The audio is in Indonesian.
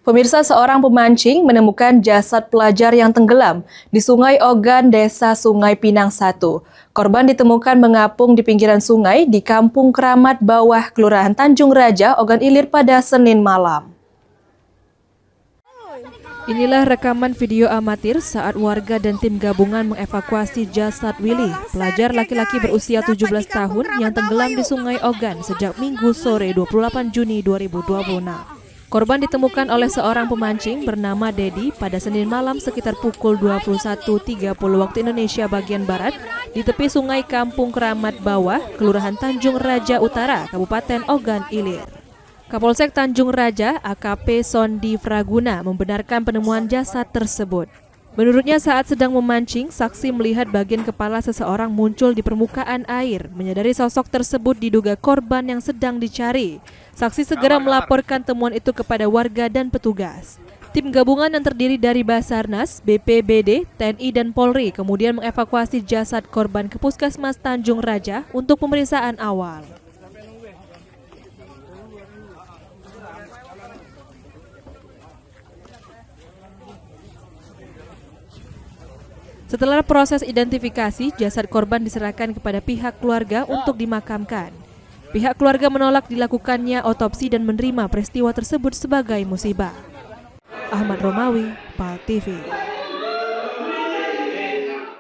Pemirsa, seorang pemancing menemukan jasad pelajar yang tenggelam di Sungai Ogan, Desa Sungai Pinang 1. Korban ditemukan mengapung di pinggiran sungai di Kampung Keramat Bawah, Kelurahan Tanjung Raja, Ogan Ilir pada Senin malam. Inilah rekaman video amatir saat warga dan tim gabungan mengevakuasi jasad Willy, pelajar laki-laki berusia 17 tahun yang tenggelam di Sungai Ogan sejak Minggu sore 28 Juni 2026. Korban ditemukan oleh seorang pemancing bernama Dedi pada Senin malam sekitar pukul 21.30 waktu Indonesia bagian Barat di tepi sungai Kampung Keramat Bawah, Kelurahan Tanjung Raja Utara, Kabupaten Ogan Ilir. Kapolsek Tanjung Raja, AKP Sondi Fraguna, membenarkan penemuan jasad tersebut. Menurutnya saat sedang memancing, saksi melihat bagian kepala seseorang muncul di permukaan air. Menyadari sosok tersebut diduga korban yang sedang dicari. Saksi segera melaporkan temuan itu kepada warga dan petugas. Tim gabungan yang terdiri dari Basarnas, BPBD, TNI, dan Polri kemudian mengevakuasi jasad korban ke Puskesmas Tanjung Raja untuk pemeriksaan awal. Setelah proses identifikasi, jasad korban diserahkan kepada pihak keluarga untuk dimakamkan. Pihak keluarga menolak dilakukannya otopsi dan menerima peristiwa tersebut sebagai musibah. Ahmad Romawi, PAL TV.